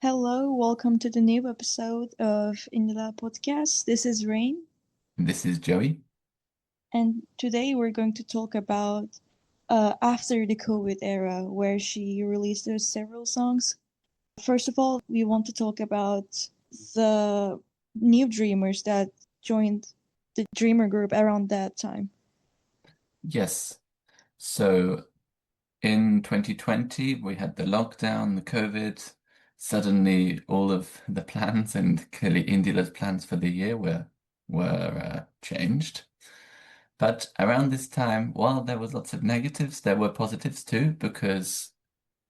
Hello, welcome to the new episode of Indila Podcast. This is Rain, This is Joey. and today we're going to talk about after the COVID era, where she released those several songs. First of all, we want to talk about the new dreamers that joined the Dreamer group around that time. Yes. So in 2020, we had the lockdown, the COVID. Suddenly, all of the plans and clearly Indila's plans for the year were changed. But around this time, while there was lots of negatives, there were positives too, because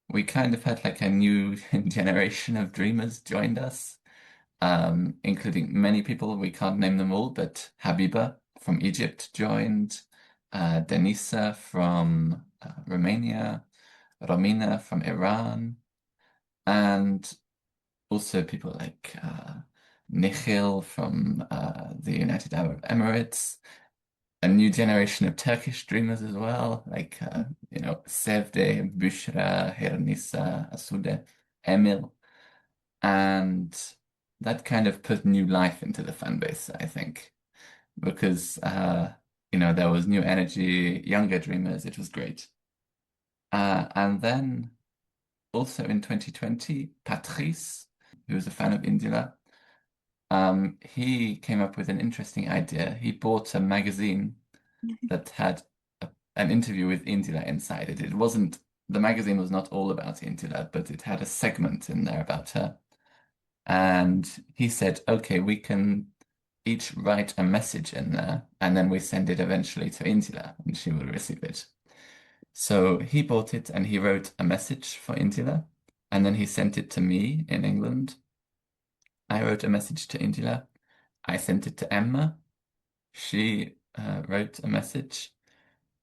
we kind of had like a new generation of dreamers joined us, including many people. We can't name them all, but Habiba from Egypt joined, Denisa from Romania, Romina from Iran, and also people like Nikhil from the United Arab Emirates. A new generation of Turkish dreamers as well, like Sevde, Bushra, Hiranisa, Asude, Emil. And that kind of put new life into the fan base, I think, because there was new energy, younger dreamers. It was great. And then also in 2020, Patrice, who was a fan of Indila, he came up with an interesting idea. He bought a magazine that had an interview with Indila inside it. The magazine was not all about Indila, but it had a segment in there about her. And he said, okay, we can each write a message in there, and then we send it eventually to Indila, and she will receive it. So he bought it and he wrote a message for Indila, and then he sent it to me in England. I wrote a message to Indila. I sent it to Emma. She wrote a message,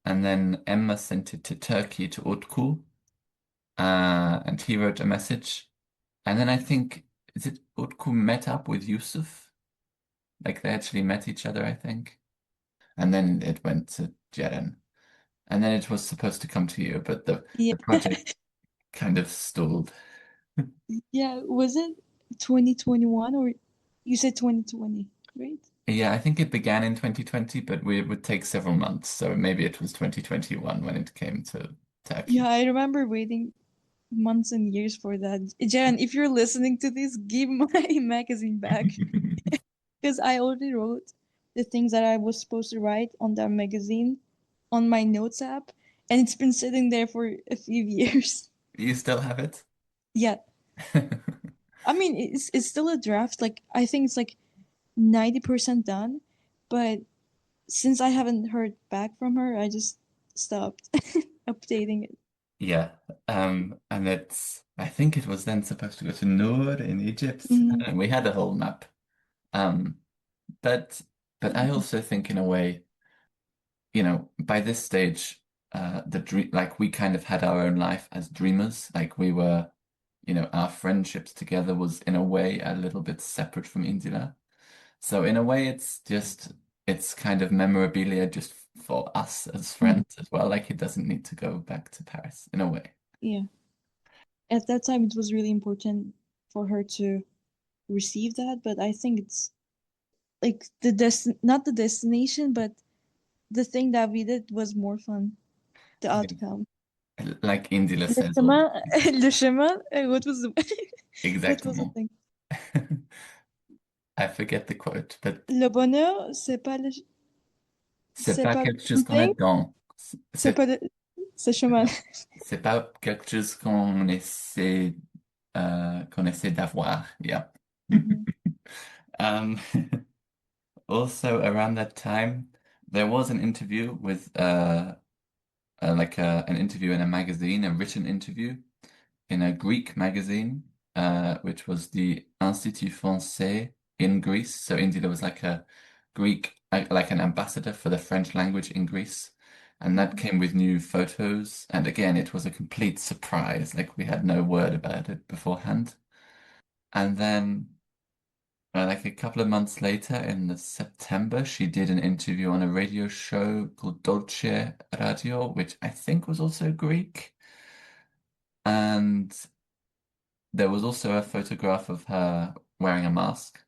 and then Emma sent it to Turkey to Utku, and he wrote a message. And then I think, is it Utku met up with Yusuf? Like they actually met each other, I think. And then it went to Jeren. And then it was supposed to come to you, but the, Yeah, the project kind of stalled. yeah. Was it 2021 or you said 2020, right? Yeah, I think it began in 2020, but it would take several months. So maybe it was 2021 when it came to Yeah, Turkey. I remember waiting months and years for that. Jen, if you're listening to this, give my magazine back because I already wrote the things that I was supposed to write on that magazine on my notes app, and it's been sitting there for a few years. You still have it? Yeah, I mean it's still a draft. Like I think it's like 90% done, but since I haven't heard back from her, I just stopped updating it. Yeah. And I think it was then supposed to go to Noor in Egypt, Mhm. and we had a whole map. Um, but but I also think in a way, by this stage, the dream, like we kind of had our own life as dreamers. Like we were, our friendships together was in a way a little bit separate from Indira. So in a way, it's kind of memorabilia just for us as Mhm. friends as well. Like it doesn't need to go back to Paris in a way. Yeah. At that time, it was really important for her to receive that, but I think it's like not the destination, but the thing that we did was more fun, the Yeah. outcome. Like Indira Le says all the chemin, time. le chemin, what was the what was the Exactement. thing? I forget the quote, but Le bonheur, c'est c'est pas pas quelque chose qu'on a something, dans. c'est C'est pas c'est chemin. c'est pas quelque chose qu'on essaie d'avoir. Yeah. Mhm. Um, Also around that time, there was an interview with an interview in a magazine, a written interview in a Greek magazine, which was the Institut Français in Greece. So indeed, there was like a Greek, like an ambassador for the French language in Greece. And that Mhm. came with new photos. And again, it was a complete surprise. Like we had no word about it beforehand. And then, like a couple of months later, in the September, she did an interview on a radio show called Dolce Radio, which I think was also Greek. And there was also a photograph of her wearing a mask.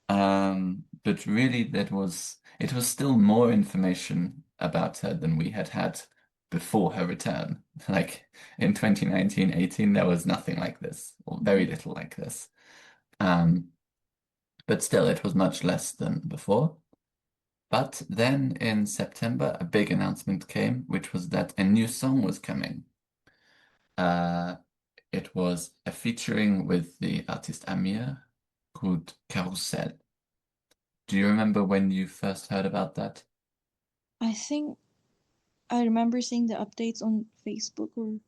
But really, it was still more information about her than we had had before her return. Like in 2019-18, there was nothing like this, or very Mhm. little like this. Um, but still, it was much less than before. But then in September, a big announcement came, which was that a new song was coming. Uh, it was a featuring with the artist Amir called Carrousel. Do you remember when you first heard about that? I think I remember seeing the updates on Facebook, or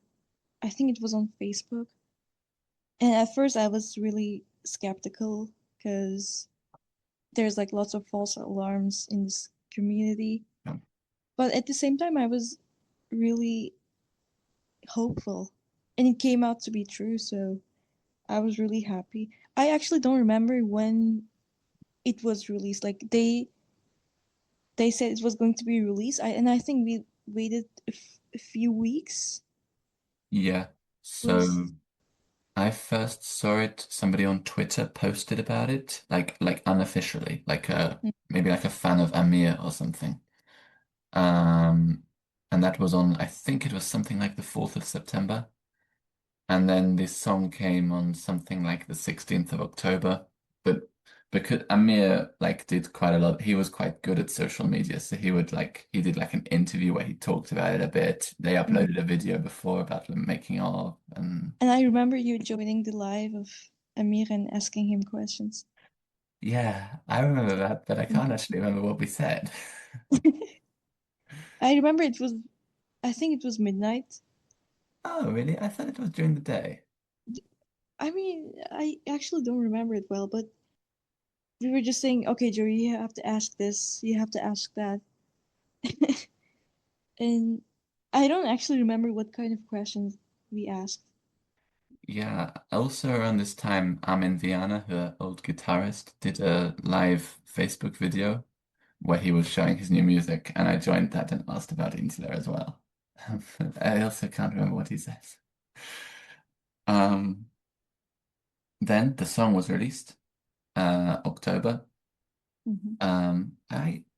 I think it was on Facebook. And at first, I was really skeptical because there's like lots of false alarms in this community. No. But at the same time, I was really hopeful. And it came out to be true, so I was really happy. I actually don't remember when it was released. Like they said it was going to be released. And I think we waited a few weeks. Yeah. It was So I first saw it, somebody on Twitter posted about it, like unofficially, like maybe like a fan of Amir or something. Um, and that was on, I think it was something like the 4th of September. And then this song came on something like the 16th of October. But because Amir like did quite a lot, he was quite good at social media. So he did like an interview where he talked about it a bit. They Mhm. uploaded a video before about the making of, and And I remember you joining the live of Amir and asking him questions. yeah, I remember that, but I can't actually remember what we said. I remember it was, I think it was midnight. Oh, really? I thought it was during the day. I mean, I actually don't remember it well, but we were just saying, okay, Joey, you have to ask this, you have to ask that. And I don't actually remember what kind of questions we asked. Yeah, also around this time, Armin Viana, her old guitarist, did a live Facebook video where he was showing his new music, and I joined that and asked about Indila as well. I also can't remember what he says. Um, then the song was released, October. Hmm. I'm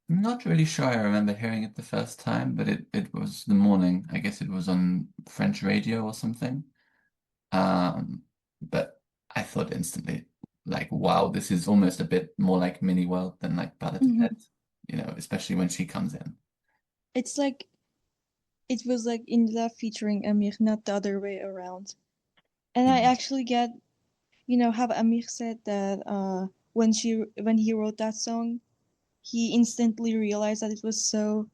not really sure I remember hearing it the first time, but it was the morning. I guess it was on French radio or something. Um, but I thought instantly, like, wow, this is almost a bit more like Mini World than like Ballad of Hmm. Dead, especially when she comes in. It's like it was like Indila featuring Amir, not the other way around. And I Yeah. actually get, how Amir said that when he wrote that song, he instantly realized that it was so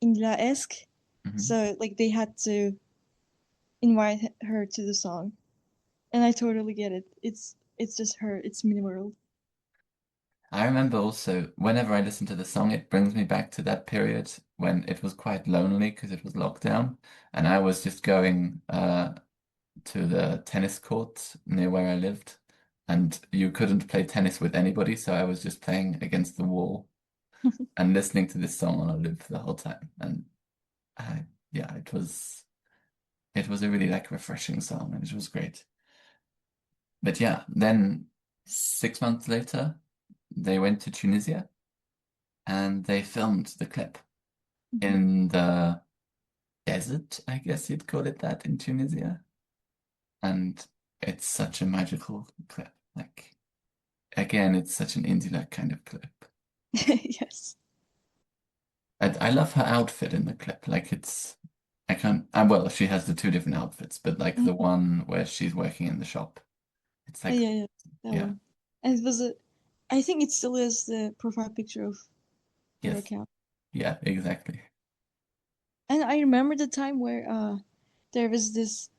Indila-esque. Mhm. So like they had to invite her to the song. And I totally get it. It's just her. It's Mini World. I remember also whenever I listen to the song, it brings me back to that period when it was quite lonely because it was lockdown, and I was just going to the tennis court near where I lived, and you couldn't play tennis with anybody, so I was just playing against the wall and listening to this song on a loop the whole time. And yeah, it was a really like refreshing song, and it was great. But yeah, then 6 months later, they went to Tunisia and they filmed the clip Mhm. in the desert, I guess you'd call it that in Tunisia. And it's such a magical clip. Like again, it's such an indie like kind of clip. Yes. I love her outfit in the clip. Like it's I can't well, she has the two different outfits, but like the Mhm. one where she's working in the shop. It's like Yeah, yeah, that yeah, one. And it was a, I think it still is the profile picture of her yes. account. Yeah, exactly. And I remember the time where there was this,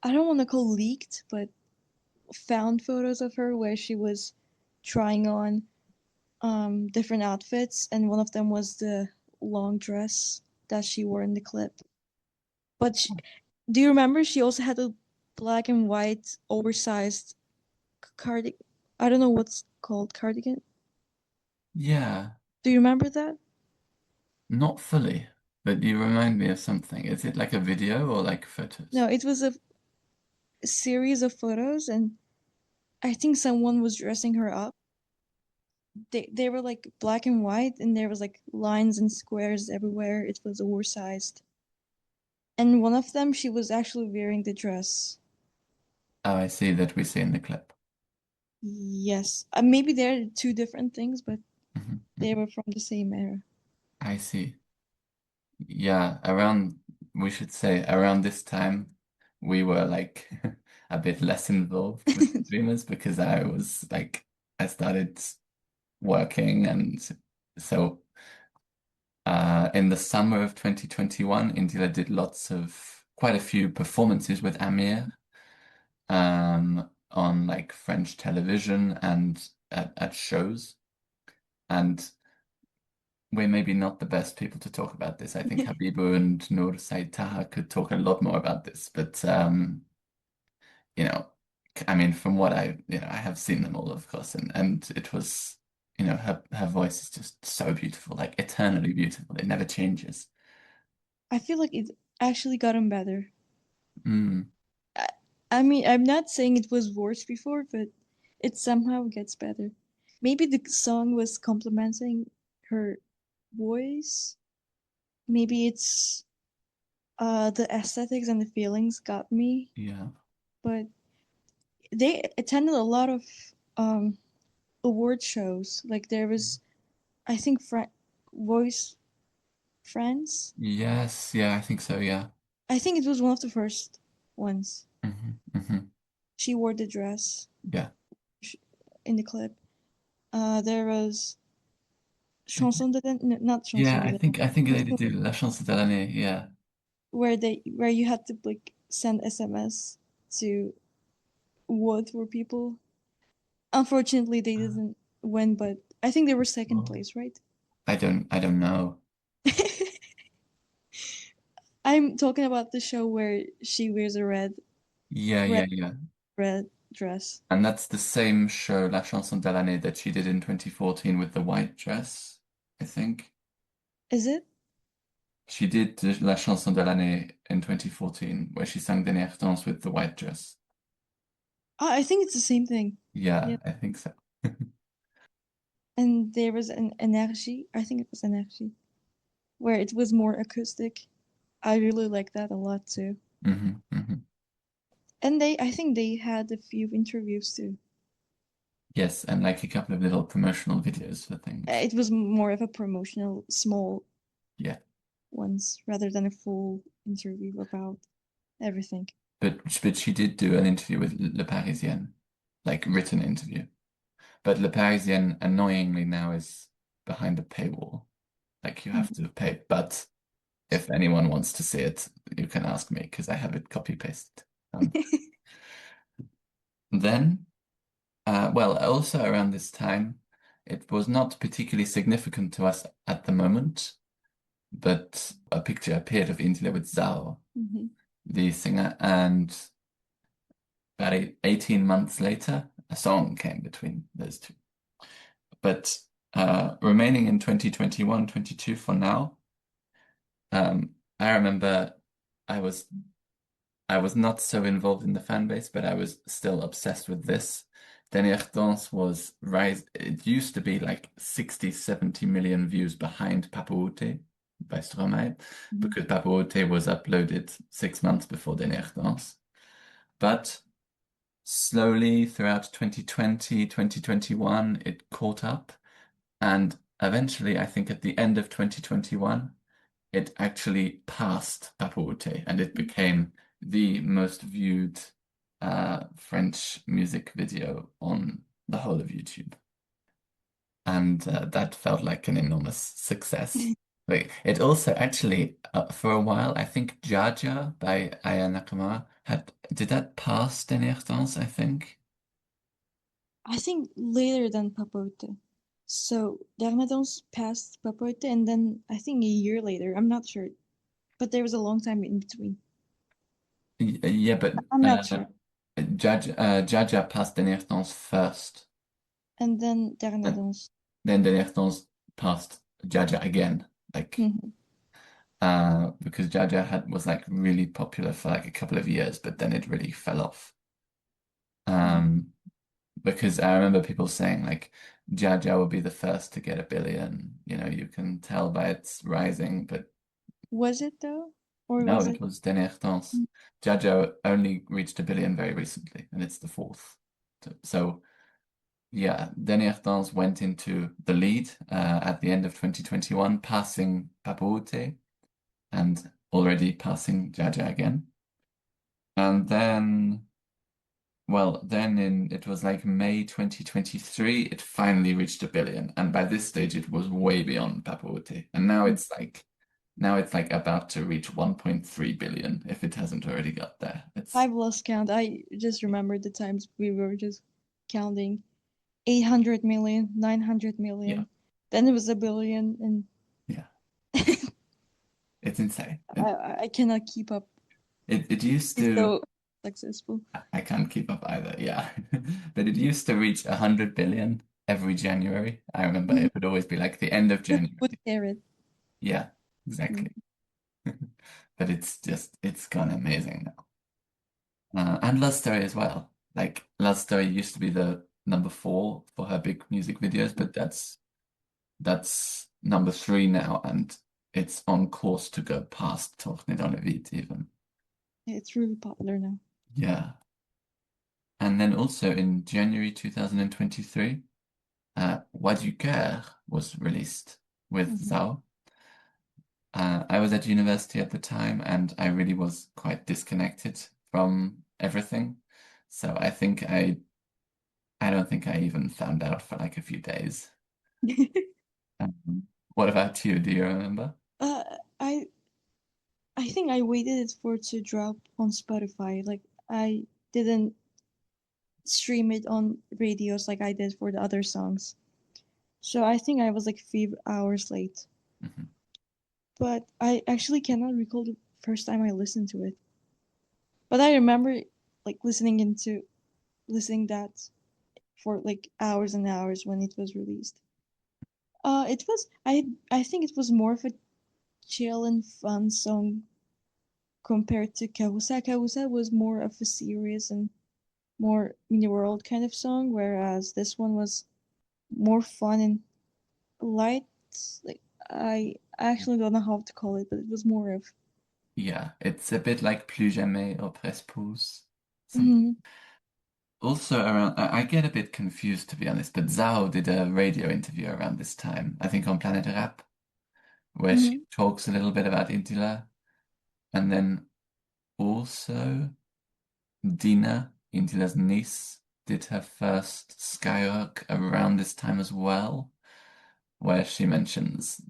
I don't want to call leaked, but found photos of her where she was trying on different outfits, and one of them was the long dress that she wore in the clip. But do you remember she also had a black and white oversized cardigan? I don't know what's called cardigan. Yeah, Do you remember that? not fully, but you remind me of something. Is it like a video or like photos? No, it was a. series of photos, and I think someone was dressing her up. They were like black and white, and there was like lines and squares everywhere. It was oversized. And one of them, she was actually wearing the dress. Oh, I see that we see in the clip. Yes. Maybe they're two different things, but Mhm, they mhm. were from the same era. I see. Yeah, around, we should say around this time, we were like a bit less involved with streamers because I started working. And so in the summer of 2021, Indila did quite a few performances with Amir on like French television and at shows. And we're maybe not the best people to talk about this. I think Habibu and Noor Said Taha could talk a lot more about this. But you know, I mean, from what I have seen them all, of course, and it was, her voice is just so beautiful, like eternally beautiful. It never changes. I feel like it actually gotten better. Mm, I, I mean, I'm not saying it was worse before, but it somehow gets better. Maybe the song was complementing her voice. Maybe it's the aesthetics and the feelings got me. yeah. But they attended a lot of um award shows. Like there was, I think, Voice France. Yes, yeah, I think so, yeah. I think it was one of the first ones. Hmm. She wore the dress Yeah. in the clip. There was Chanson de l'année, no, not Yeah, Chanson de I think they did l'année, do La Chance de l'année, yeah. where you had to like send SMS to vote for people. Unfortunately, they didn't win, but I think they were second Oh. place, right? I don't know. I'm talking about the show where she wears a Yeah, red, yeah, yeah. red dress. And that's the same show, La Chanson de l'année, that she did in 2014 with the white dress, I think. Is it? She did La Chanson de l'année in 2014, where she sang Dernière Danse with the white dress. I think it's the same thing. Yeah, Yeah. I think so. And there was an Energy. I think it was Energy, where it was more acoustic. I really like that a lot too. Hmm. And I think they had a few interviews too. Yes, and like a couple of little promotional videos for things. It was more of a promotional, small Yeah. ones rather than a full interview about everything. But she did do an interview with Le Parisien, like written interview. But Le Parisien annoyingly now is behind a paywall. Like you have to pay. But if anyone wants to see it, you can ask me because I have it copy pasted. Then, well, also around this time, it was not particularly significant to us at the moment, but a picture appeared of Indila with Zao, Mhm. the singer, and about 18 months later, a song came between those two. But remaining in 2021, 22 for now, I remember I was I was not so involved in the fan base, but I was still obsessed with this. Dernière Danse was rise. It used to be like 60, 70 million views behind Papaouté by Stromae, Mhm. because Papaouté was uploaded 6 months before Dernière Danse. But slowly throughout 2020, 2021, it caught up. And eventually, I think at the end of 2021, it actually passed Papaouté and it became the most viewed French music video on the whole of YouTube. And that felt like an enormous success. Like, it also actually, for a while, I think Jaja by Aya Nakamura did that pass Dernière Danse, I think? I think later than Papote. So Darnadons passed Papote, and then I think a year later. I'm not sure, but there was a long time in between. Yeah, but I'm not sure. Jaja passed Dernière Danse first. And then And Darnadons. then Dernière Danse passed Jaja again. Like, Mhm. because Jaja was like really popular for like a couple of years, but then it really fell off. Um, because I remember people saying like Jaja will be the first to get 1 billion. You know, you can tell by its rising, but Was it though? Or no, was it it? was Dernière Danse. Jaja only reached 1 billion very recently, and it's the fourth. So yeah, Dernière Danse went into the lead at the end of 2021, passing Papote and already passing Jaja again. And then, well, then it was like May 2023, it finally reached 1 billion. And by this stage, it was way beyond Papote. And now it's like about to reach 1.3 billion if it hasn't already got there. It's I've lost count. I just remember the times we were just counting 800 million, yeah, 900 million. Then it was a billion, and yeah. It's insane. I cannot keep up. It used It's to so successful. I can't keep up either, yeah. But it used to reach 100 billion every January. I remember Mhm. it would always be like the end of With January. carrot. Yeah, exactly. But it's gone amazing now. And Love Story as well. Like Love Story used to be the number 4 for her big music videos, but that's number 3 now, and it's on course to go past Tourner dans le vide even. It's really popular now. Yeah. And then also in January 2023, Roi du Coeur was released with Mhm. Zhao. I was at university at the time and I really was quite disconnected from everything. So I don't think I even found out for like a few days. What about you? Do you remember? uh, I I think I waited for it to drop on Spotify. Like I didn't stream it on radios like I did for the other songs. So I think I was like 5 hours late. Mhm. But I actually cannot recall the first time I listened to it. But I remember like listening that for like hours and hours when it was released. It was I think it was more of a chill and fun song compared to Carrousel. Carrousel was more of a serious and more mini world kind of song, whereas this one was more fun and light. Like I actually don't know how to call it, but it was more of. Yeah, it's a bit like Plus jamais or Presse Pouce. Something. Mhm. Also around, I get a bit confused to be honest, but Zhao did a radio interview around this time, I think on Planet Rap, where she Mhm. talks a little bit about Indila, and then also Dina, Indila's niece, did her first Skyrock around this time as well, where she mentions,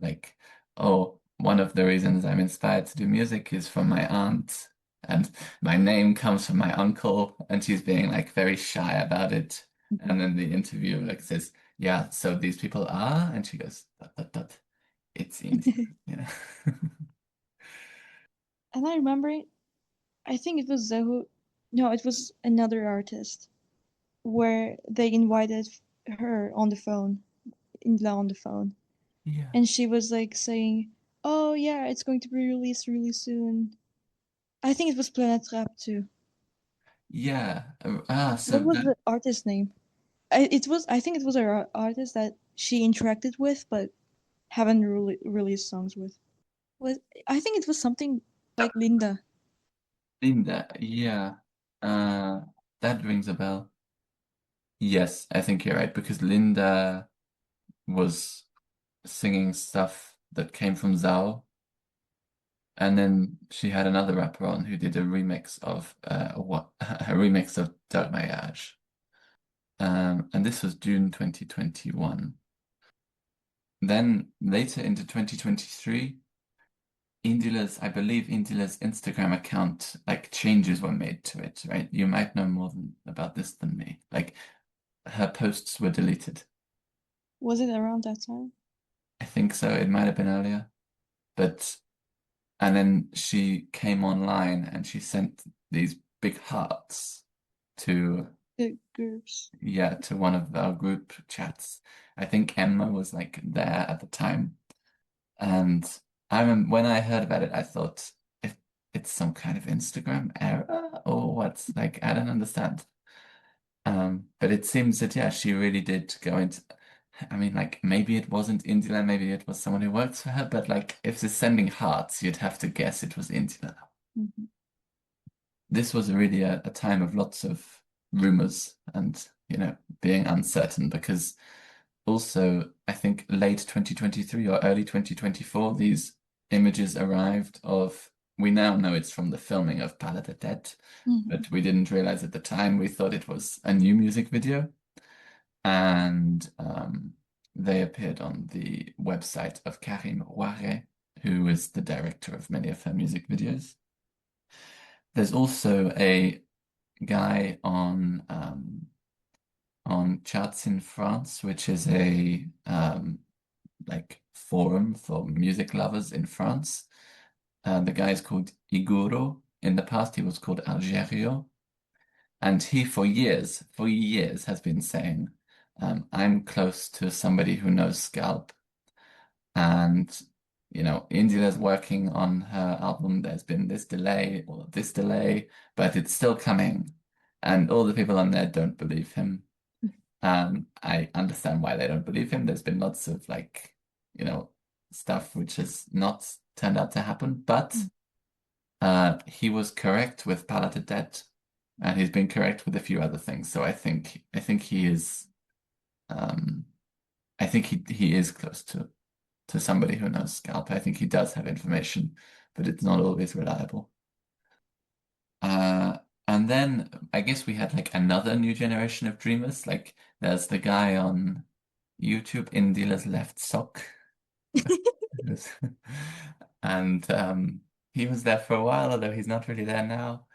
like, oh, one of the reasons I'm inspired to do music is from my aunt, and my name comes from my uncle, and she's being like very shy about it. And then the interviewer like says, yeah, so these people are, and she goes, dot, dot, dot, it's India, you know. And I remember I think it was Zahu. No, it was another artist where they invited her on the phone, Indila on the phone, Yeah. and she was like saying, "Oh yeah, it's going to be released really soon." I think it was Planet Rap too. Yeah. What So was that the artist name? It was. I think it was an artist that she interacted with, but haven't released songs with. Was I think it was something like Linda. Linda, yeah. That rings a bell. Yes, I think you're right because Linda was singing stuff that came from Zhao, and then she had another rapper on who did a remix of what a remix of Dark Mariage. And this was June 2021. Then later into 2023, I believe Indila's Instagram account, like changes were made to it, right? You might know more about this than me. Like her posts were deleted. Was it around that time? I think so. It might have been earlier. But and then she came online and she sent these big hearts to The groups. yeah, to one of our group chats. I think Emma was like there at the time. And I remember when I heard about it, I thought if it's some kind of Instagram error or what's like, I don't understand. But it seems that yeah, she really did go into. I mean, like maybe it wasn't Indila, maybe it was someone who works for her. But like, if they're sending hearts, you'd have to guess it was Indila. Mhm. This was really a time of lots of rumors and being uncertain because also I think late 2023 or early 2024, these images arrived of. We now know it's from the filming of Pala de Tête, Mhm. but we didn't realize at the time. We thought it was a new music video. And they appeared on the website of Karim Ouare, who is the director of many of her music videos. There's also a guy on Charts in France, which is a like forum for music lovers in France. The guy is called Iguro. In the past, he was called Algerio. And he, for years, has been saying, I'm close to somebody who knows Scalp. And, India's working on her album. There's been this delay or this delay, but it's still coming. And all the people on there don't believe him. I understand why they don't believe him. There's been lots of stuff which has not turned out to happen, but he was correct with Palette Debt, and he's been correct with a few other things. So I think he is um, I think he is close to somebody who knows Scalp. I think he does have information, but it's not always reliable. Uh, and then I guess we had like another new generation of dreamers. Like there's the guy on YouTube, Indila's Left Sock. And he was there for a while, although he's not really there now.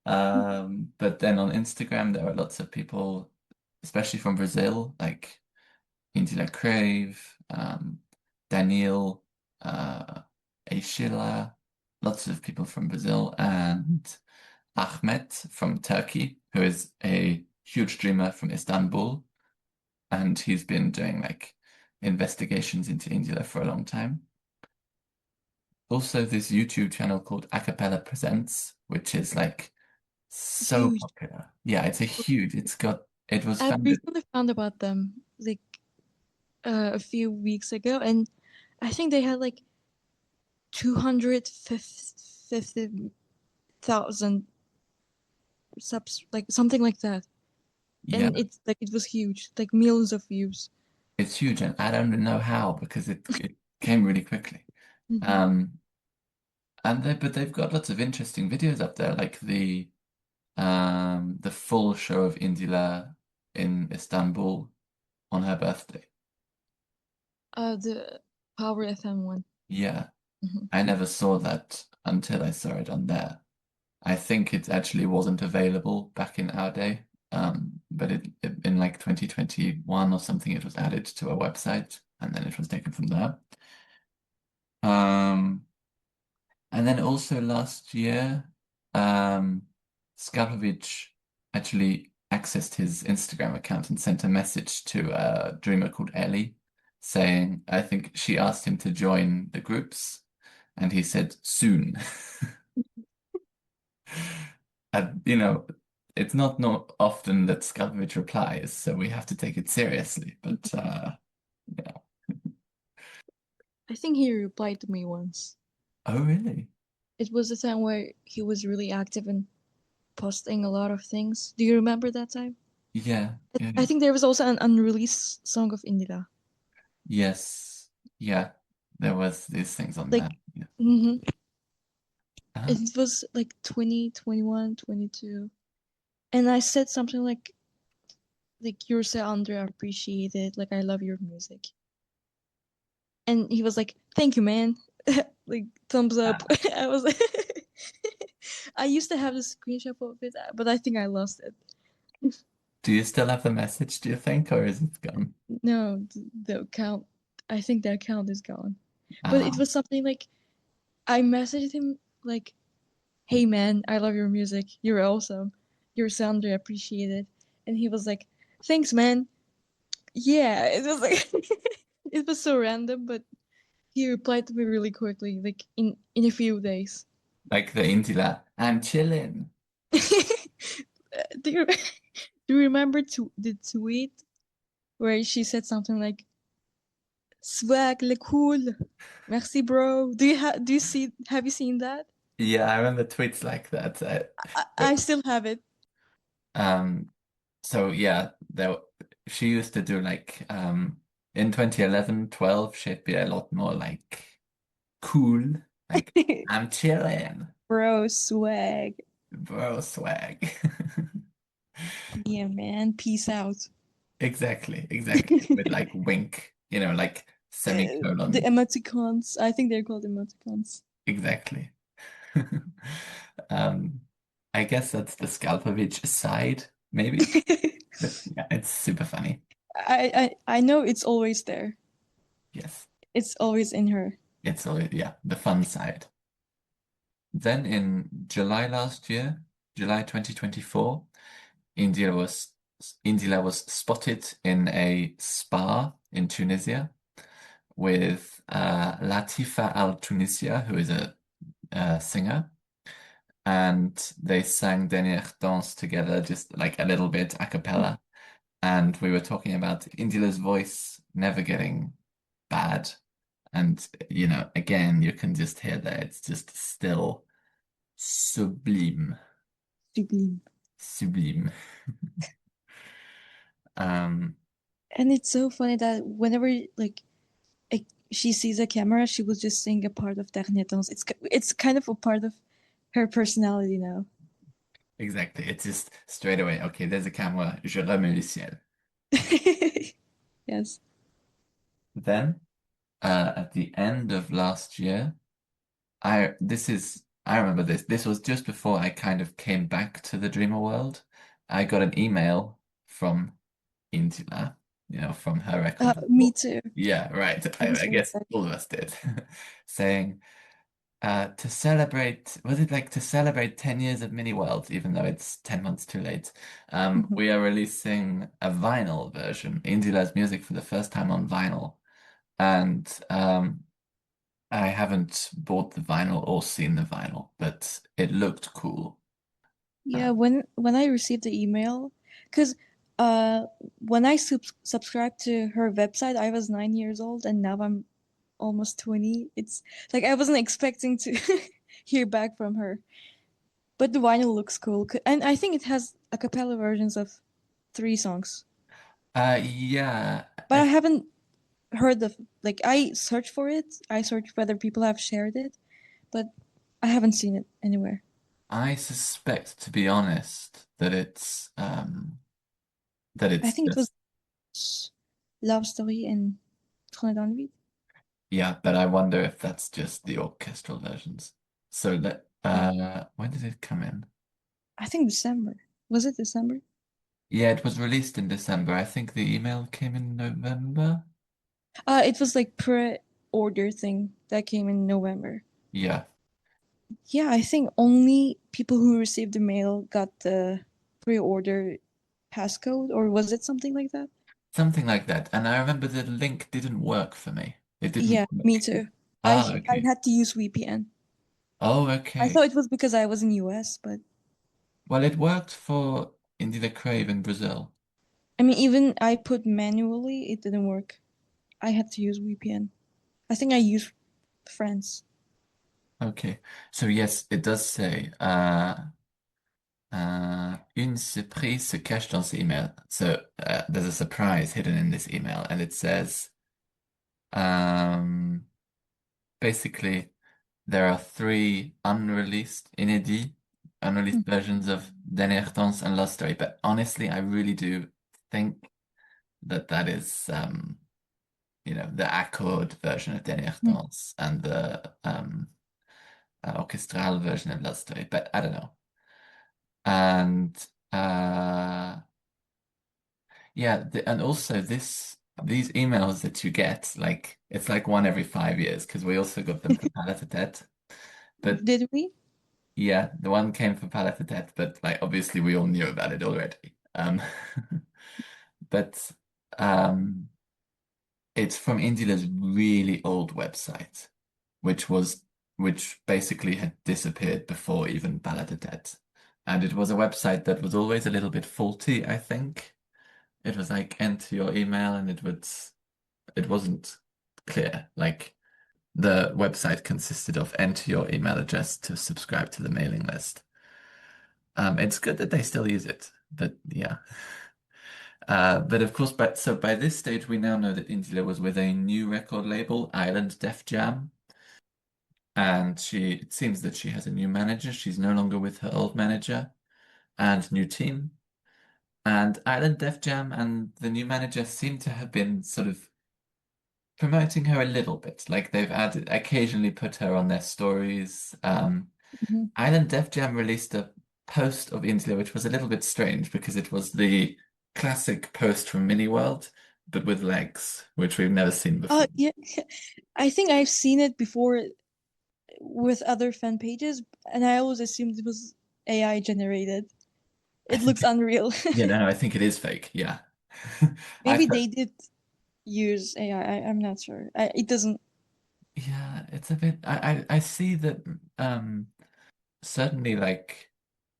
But then on Instagram, there are lots of people, especially from Brazil, like Indila Crave, Daniel, uh, Aishila, lots of people from Brazil, and Ahmet from Turkey, who is a huge dreamer from Istanbul, and he's been doing like investigations into Indila for a long time. Also, this YouTube channel called Acapella Presents, which is like It's so huge. popular. Yeah, it was I founded. recently found about them like a few weeks ago, and I think they had like 250,000 subs, like something like that. Yeah, And it's like it was huge, like millions of views. it's huge, and I don't know how because it came really quickly. Hmm. Um, but they've got lots of interesting videos up there, like the full show of Indila in Istanbul on her birthday. The Power FM one. Yeah, Hmm. I never saw that until I saw it on there. I think it actually wasn't available back in our day, but in like 2021 or something, it was added to a website and then it was taken from there. Um, and then also last year, um, Skalhovic actually accessed his Instagram account and sent a message to a dreamer called Ellie saying, I think she asked him to join the groups, and he said soon. And, it's not often that Skalhovic replies, so we have to take it seriously. But yeah. I think he replied to me once. Oh, really? It was a time where he was really active in posting a lot of things. Do you remember that time? Yeah, yeah, I yeah. think there was also an unreleased song of Indira. Yes, yeah. There was these things on there. Like, Yeah. hmm Uh-huh. it was like 2021, 22. And I said something like you're so underappreciated, like I love your music. And he was like, "Thank you, man." Like thumbs up. Ah. I was like I used to have the screenshot of it, but I think I lost it. Do you still have the message, do you think, or is it gone? No, the account. I think the account is gone. But it Ah, was something like I messaged him like, "Hey man, I love your music. You're awesome. You're so underappreciated." And he was like, "Thanks, man." Yeah, it was like it was so random, but He replied to me really quickly, like in a few days. Like the Indila, I'm chilling. do you do you remember the tweet where she said something like "swag le cool"? Merci, bro. Do you see? Have you seen that? Yeah, I remember tweets like that. I But still have it. um, so yeah, she used to do like in 2011, 12, she'd be a lot more like cool, like I'm chilling, Bro, swag. bro, swag. Yeah, man. Peace out. Exactly, exactly. With like wink, like The semicolon. emoticons. I think they're called emoticons. Exactly. Um, I guess that's the Scalpovich side, maybe. But yeah, it's super funny. I know it's always there. Yes. It's always in her. It's always, yeah, the fun side. Then in July last year, July 2024, Indira was Indila was spotted in a spa in Tunisia with Latifa Al Tunisia, who is a singer, and they sang Dernière Danse together, just like a little bit a cappella. And we were talking about Indila's voice never getting bad. And, again, you can just hear that it's just still sublime, Sublime. sublime. Um, And it's so funny that whenever she sees a camera, she will just sing a part of Ternettons. It's kind of a part of her personality now. exactly. It's just straight away. Okay, there's a camera. Je remets le ciel. Yes. Then, at the end of last year, I remember this. This was just before I kind of came back to the dreamer world. I got an email from Indila, from her record Me label. too. Yeah, right. I'm I so guess excited. all of us did. Saying, to celebrate, was it like to celebrate 10 years of Mini World, even though it's 10 months too late? Mhm. We are releasing a vinyl version, Indila's music for the first time on vinyl. And I haven't bought the vinyl or seen the vinyl, but it looked cool. Uh, Yeah, when I received the email, because uh, when I subscribed to her website, I was 9 years old, and now I'm almost 20. It's like I wasn't expecting to hear back from her. But the vinyl looks cool, and I think it has a cappella versions of 3 songs. yeah, But I haven't heard of I searched for it. I searched whether people have shared it, but I haven't seen it anywhere. I suspect, to be honest, that I it's think it just was Love Story and Trône d'Envie. yeah, but I wonder if that's just the orchestral versions. So when did it come in? I think December. Was it December? Yeah, it was released in December. I think the email came in November. It was like pre-order thing that came in November. Yeah, Yeah, I think only people who received the mail got the pre-order passcode, or was it something like that? something like that. And I remember the link didn't work for me. It didn't Yeah, me work. too. Ah, I okay. had to use VPN. Oh, I okay. thought it was because I was in US, but Well, it worked for Indie the Crave in Brazil. I mean, even I put manually, it didn't work. I had to use VPN. I think I used France. Okay. So yes, it does say une surprise se cache dans ce email. So there's a surprise hidden in this email, and it says um, basically there are three unreleased versions of Dernière Danse and Love Story. But honestly, I really do think that is the accord version of Dernière Mhm. Danse and the orchestral version of Love Story. But I don't know. And uh, yeah, and also these emails that you get, like it's like one every 5 years because we also got them for Palette Tête. But Did we? yeah, the one came for Palette Tête, but like obviously we all knew about it already. But um, it's from Indila's really old website, which was which basically had disappeared before even Balladadet. And it was a website that was always a little bit faulty, I think. It was like enter your email and it wasn't clear. Like the website consisted of enter your email address to subscribe to the mailing list. It's good that they still use it, but yeah. But of course, by this stage, we now know that Indila was with a new record label, Island Def Jam, and it seems that she has a new manager. She's no longer with her old manager and new team. And Island Def Jam and the new manager seem to have been sort of promoting her a little bit. Like they've added occasionally put her on their stories. Mhm. Island Def Jam released a post of Indila, which was a little bit strange because it was the classic post from Mini World, but with legs, which we've never seen before. Yeah, I think I've seen it before with other fan pages, and I always assumed it was AI generated. I It think, looks unreal. yeah, no, I think it is fake. Yeah. Maybe I've they did use AI. I'm not sure. It doesn't. yeah, it's a bit I see that certainly like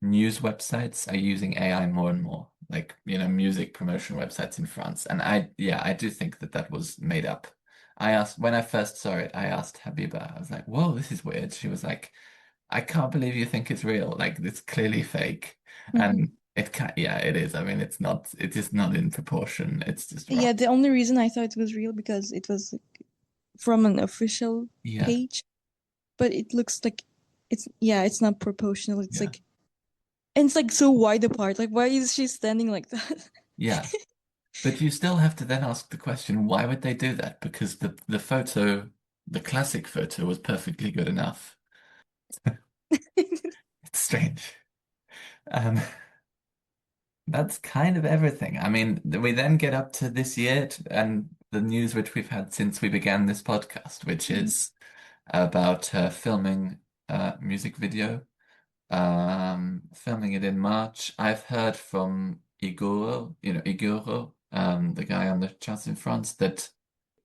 news websites are using AI more and more. Like, music promotion websites in France. And I do think that that was made up. When I first saw it, I asked Habiba, I was like, whoa, this is weird. She was like, I can't believe you think it's real. Like, it's clearly fake. Mhm. And yeah, it is. I mean, it's just not in proportion. It's just wrong. Yeah, the only reason I thought it was real because it was from an official Yeah, page, but it looks like it's not proportional. It's yeah, like and it's like so wide apart. Like why is she standing like that? yeah. But you still have to then ask the question, why would they do that? Because the photo, the classic photo, was perfectly good enough. It's strange. Um, that's kind of everything. I mean, we then get up to this year and the news which we've had since we began this podcast, which Mhm. is about filming a music video, filming it in March. I've heard from Igoro, the guy on the charts in France, that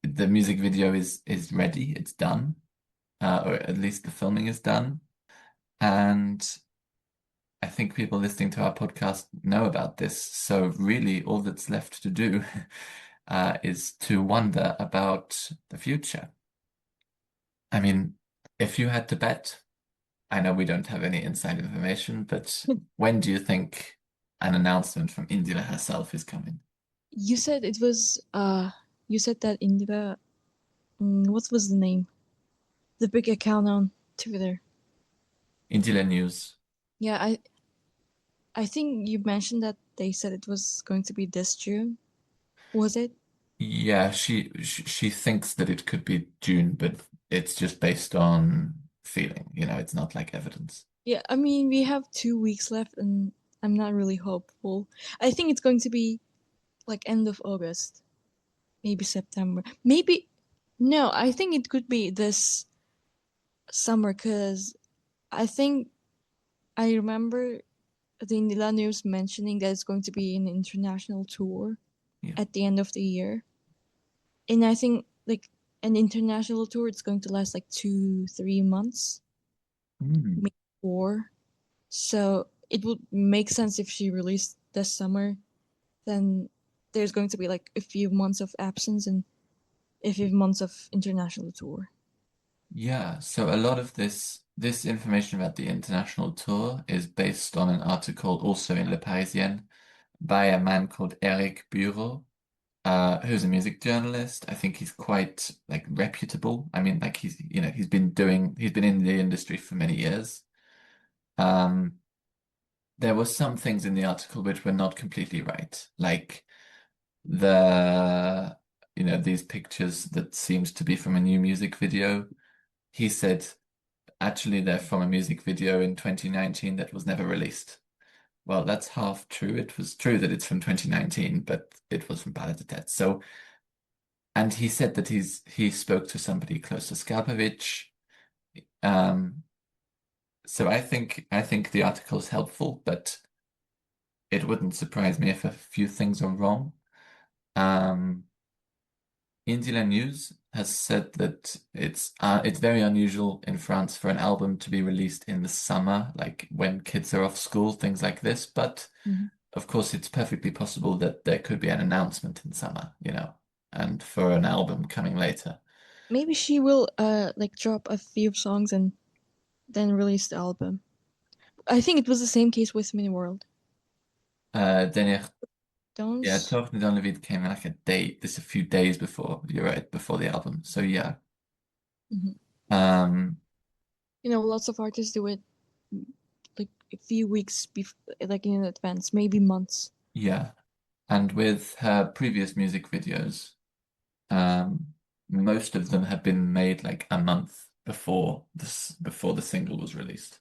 the music video is ready, it's done, or at least the filming is done. And I think people listening to our podcast know about this. So really, all that's left to do is to wonder about the future. I mean, if you had to bet, I know we don't have any inside information, but when do you think an announcement from Indira herself is coming? You said it was you said that Indira what was the name? The big account on Twitter. Indira News. Yeah, I think you mentioned that they said it was going to be this June. Was it? Yeah, she thinks that it could be June, but it's just based on feeling. It's not like evidence. Yeah, I mean we have 2 weeks left and I'm not really hopeful. I think it's going to be like end of August, maybe September. Maybe no, I think it could be this summer because I think I remember the Indila News mentioning that it's going to be an international tour Yeah. at the end of the year. And I think like an international tour, it's going to last like 2, 3 months, Mm. maybe 4. So it would make sense if she released this summer. Then there's going to be like a few months of absence and a few months of international tour. Yeah, so a lot of this information about the international tour is based on an article also in Le Parisien by a man called Eric Bureau, who's a music journalist. I think he's quite like reputable. I mean, like he's been in the industry for many years. Um, there were some things in the article which were not completely right, like the these pictures that seems to be from a new music video. He said actually they're from a music video in 2019 that was never released. Well, that's half true. It was true that it's from 2019, but it was from Balladatet. So, and he said that he spoke to somebody close to Skalpevich. Um, so I think the article is helpful, but it wouldn't surprise me if a few things are wrong. Um, Indila News has said that it's very unusual in France for an album to be released in the summer, like when kids are off school, things like this. But Mhm. of course, it's perfectly possible that there could be an announcement in summer, and for an album coming later. Maybe she will like drop a few songs and then release the album. I think it was the same case with Mini World. Dernière, yeah, Don't. Talking Don David came like a few days before, you're right, before the album. So yeah. Mhm. Um, Lots of artists do it like a few weeks like in advance, maybe months. yeah. And with her previous music videos, Um, most of them have been made like a month before the single was released.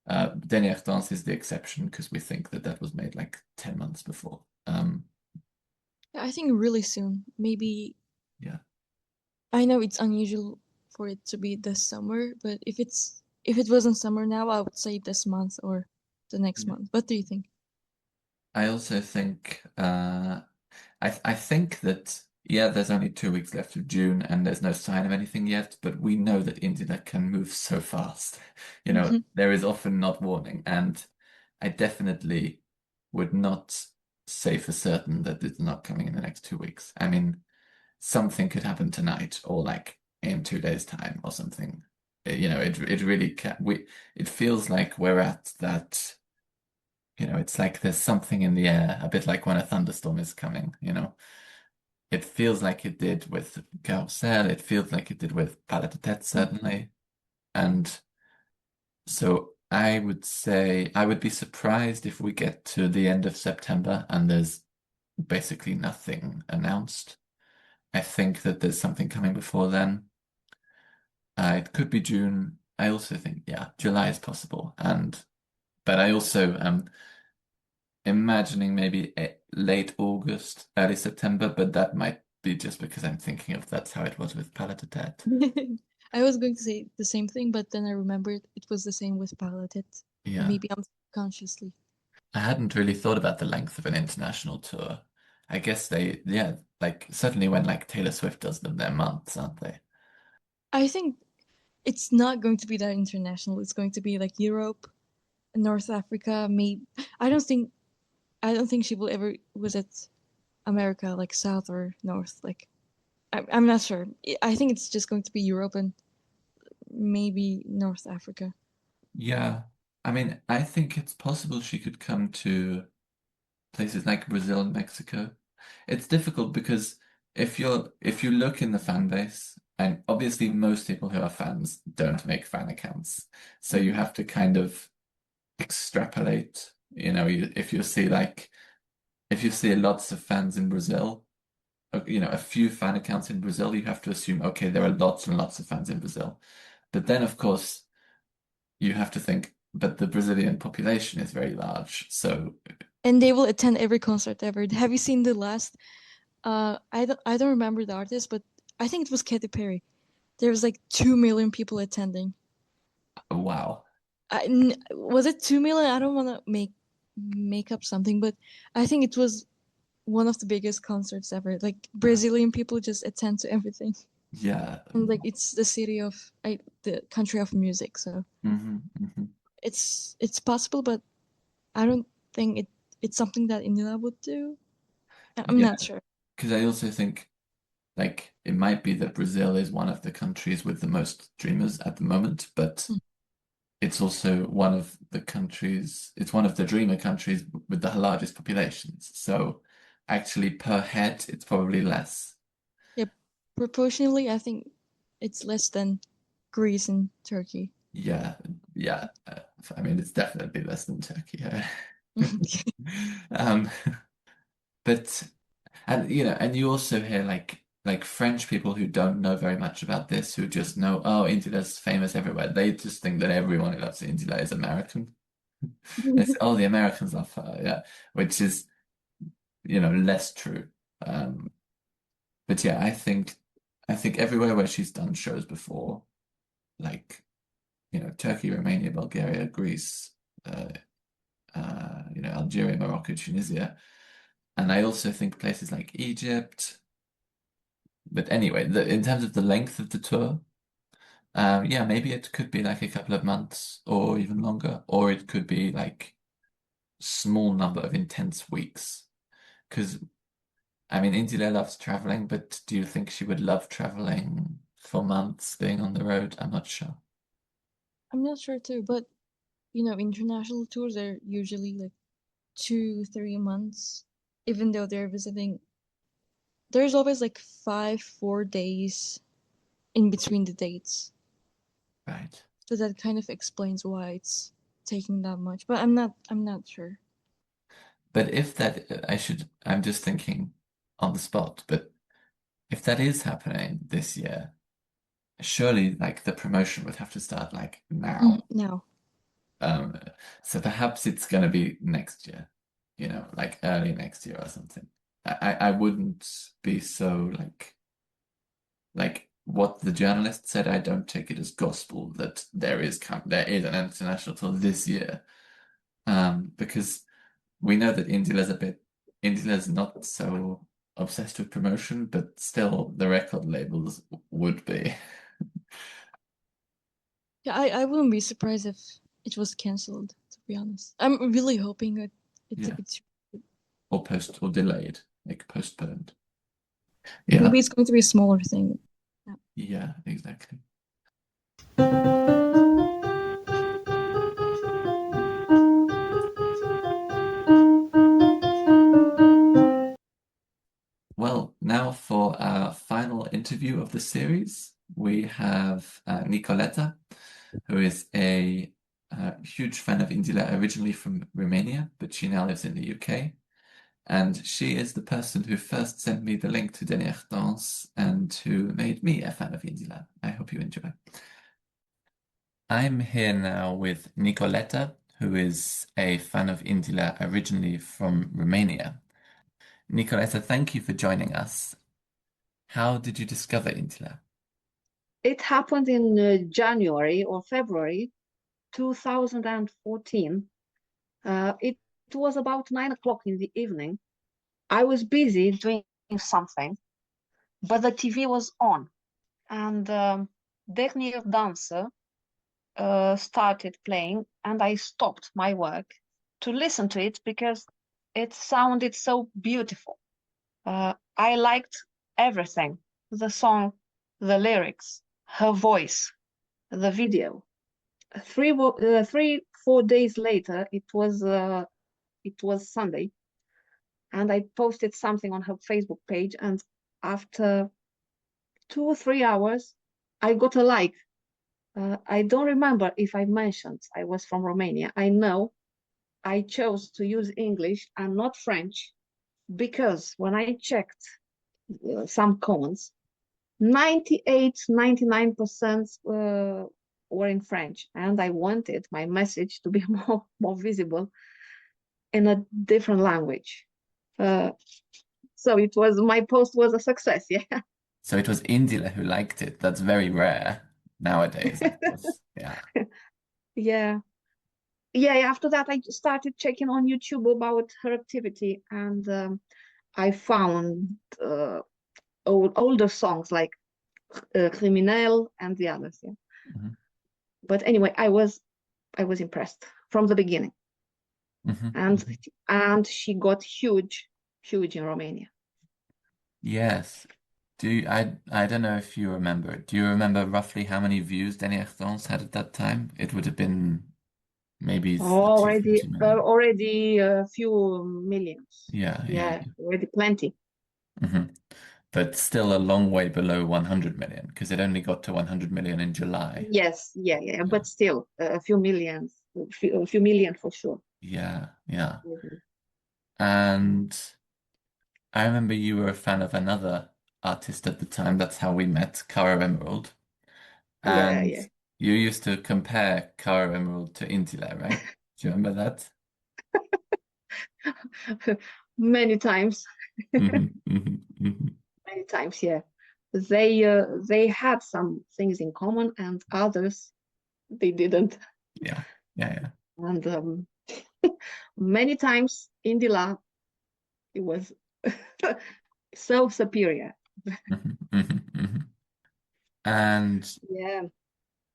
Dernière Danse is the exception because we think that that was made like 10 months before. Yeah, I think really soon. Maybe Yeah. I know it's unusual for it to be this summer, but if it wasn't summer now, I would say this month or the next Yeah. month. What do you think? I also think I think that yeah, there's only 2 weeks left of June and there's no sign of anything yet, but we know that internet can move so fast. Mhm. There is often not warning, and I definitely would not say for certain that it's not coming in the next 2 weeks. I mean, something could happen tonight or like in 2 days' time or something. It really can it feels like we're at that, it's like there's something in the air, a bit like when a thunderstorm is coming. It feels like it did with Carrousel, it feels like it did with Palais de Tête, certainly. And so I would say I would be surprised if we get to the end of September and there's basically nothing announced. I think that there's something coming before then. It could be June. I also think, yeah, July is possible. But I also am imagining maybe late August, early September, but that might be just because I'm thinking of that's how it was with Palais de Tête. I was going to say the same thing, but then I remembered it was the same with Paladit. Yeah. Maybe I'm consciously. I hadn't really thought about the length of an international tour. I guess yeah, like certainly when like Taylor Swift does them, they're months, aren't they? I think it's not going to be that international. It's going to be like Europe, North Africa. Maybe I don't think she will ever visit America, like South or North. Like I'm not sure. I think it's just going to be Europe and maybe North Africa. Yeah. I mean, I think it's possible she could come to places like Brazil and Mexico. It's difficult because if you look in the fan base, and obviously most people who are fans don't make fan accounts, so you Mhm. have to kind of extrapolate. If you see lots of fans in Brazil, a few fan accounts in Brazil, you have to assume, okay, there are lots and lots of fans in Brazil. But then, of course, you have to think, but the Brazilian population is very large. So, And they will attend every concert ever. Have you seen the last? I don't remember the artist, but I think it was Katy Perry. There was like 2 million people attending. wow. Was it 2 million? I don't want to make up something, but I think it was one of the biggest concerts ever. Like Brazilian people just attend to everything, Yeah. and like it's the the country of music. So Hmm. it's possible, but I don't think it's something that India would do. I'm Yeah. not sure. Because I also think, like, it might be that Brazil is one of the countries with the most dreamers at the moment, but it's also it's one of the dreamer countries with the largest populations. So actually per head, it's probably less. Yeah, proportionally, I think it's less than Greece and Turkey. Yeah, yeah. I mean, it's definitely less than Turkey. Yeah. Um, but and you also hear like French people who don't know very much about this, who just know, oh, India's famous everywhere. They just think that everyone who loves India is American. They say, oh, the Americans love her, yeah, which is less true. Um, but yeah, I think everywhere where she's done shows before, like Turkey, Romania, Bulgaria, Greece, uh, Algeria, Morocco, Tunisia, and I also think places like Egypt. But anyway, in terms of the length of the tour, yeah, maybe it could be like a couple of months or even longer, or it could be like small number of intense weeks. Because I mean, Indila loves traveling, but do you think she would love traveling for months, being on the road? I'm not sure. I'm not sure too, but international tours are usually like 2, 3 months, even though they're visiting. There's always like 4 days in between the dates. Right. So that kind of explains why it's taking that much. But I'm not sure. But if that, I'm just thinking on the spot, but if that is happening this year, surely like the promotion would have to start like now. No. Um, so perhaps it's going to be next year, like early next year or something. I wouldn't be so like what the journalist said. I don't take it as gospel that there is an international tour this year, because we know that India's not so obsessed with promotion, but still the record labels would be. Yeah, I wouldn't be surprised if it was cancelled, to be honest. I'm really hoping that Yeah, it's or delayed, like postponed. Yeah, maybe it's going to be a smaller thing. Yeah. yeah, exactly. Well, now for our final interview of the series, we have Nicoleta, who is a huge fan of Indila, originally from Romania, but she now lives in the UK. And she is the person who first sent me the link to Dernière Danse and who made me a fan of Indila. I hope you enjoy. I'm here now with Nicoleta, who is a fan of Indila originally from Romania. Nicoleta, thank you for joining us. How did you discover Indila? It happened in January or February 2014. It was about 9 o'clock in the evening. I was busy doing something, but the TV was on, and Dernier Dancer started playing, and I stopped my work to listen to it because it sounded so beautiful. I liked everything: the song, the lyrics, her voice, the video. 4 days later, it was Sunday, and I posted something on her Facebook page, and after 2 or 3 hours, I got a like. I don't remember if I mentioned I was from Romania. I know I chose to use English and not French because when I checked some comments, 98, 99% were in French, and I wanted my message to be more visible in a different language. Uh, so my post was a success. Yeah. So it was Indila who liked it. That's very rare nowadays, of course. Yeah. Yeah. Yeah. After that, I started checking on YouTube about her activity, and I found older songs like Criminel and the others. Yeah. Mhm. But anyway, I was impressed from the beginning, Mhm. and Mhm. and she got huge, huge in Romania. Yes. I don't know if you remember. Do you remember roughly how many views Dernière Danse had at that time? It would have been maybe two, Already, 30 million. already a few millions. Yeah, yeah. Yeah, already plenty. Hmm. But still a long way below 100 million because it only got to 100 million in July. Yes, yeah, yeah, Yeah, but still a few millions, a few million for sure. yeah, yeah. Mhm. And I remember you were a fan of another artist at the time. That's how we met, Cara Emerald. Yeah, And yeah. you used to compare Cara Emerald to Intila, right? Do you remember that? Many times, Hmm. Hmm. Hmm. many times, yeah. They had some things in common and others they didn't. Yeah, yeah, yeah. And many times Indila it was so superior. Mhm, mhm, mhm. And Yeah.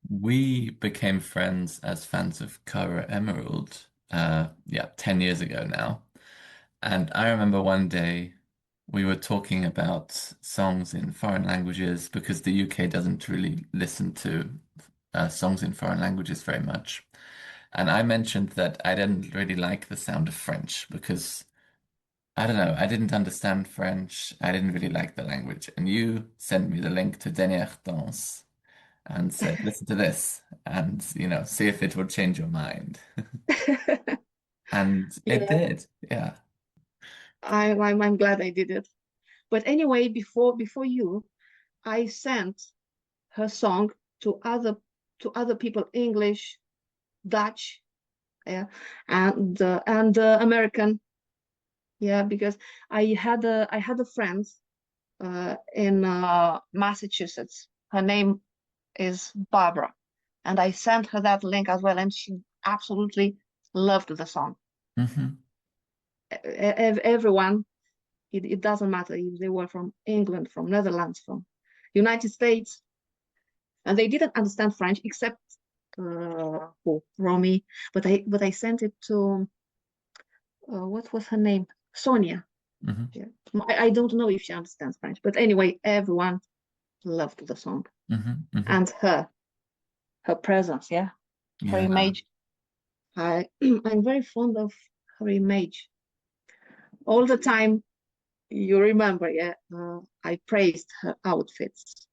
we became friends as fans of Cara Emerald, yeah, 10 years ago now. And I remember one day we were talking about songs in foreign languages because the UK doesn't really listen to songs in foreign languages very much. And I mentioned that I didn't really like the sound of French because I don't know, I didn't understand French. I didn't really like the language. And you sent me the link to Dernière Danse and said, listen to this and, see if it would change your mind. And it Yeah, did. Yeah. I'm glad I did it. But anyway, before you, I sent her song to other people, English, Dutch, yeah, and American, yeah, because I had a friend in Massachusetts. Her name is Barbara, and I sent her that link as well, and she absolutely loved the song. Hmm. Everyone, it doesn't matter if they were from England, from Netherlands, from United States, and they didn't understand French except Romy. But I sent it to what was her name? Sonia. Hmm. Yeah. I don't know if she understands French, but anyway, everyone loved the song Hmm. Hmm. and her presence. Yeah, her Yeah. image. I I'm very fond of her image. All the time, you remember, yeah. I praised her outfits,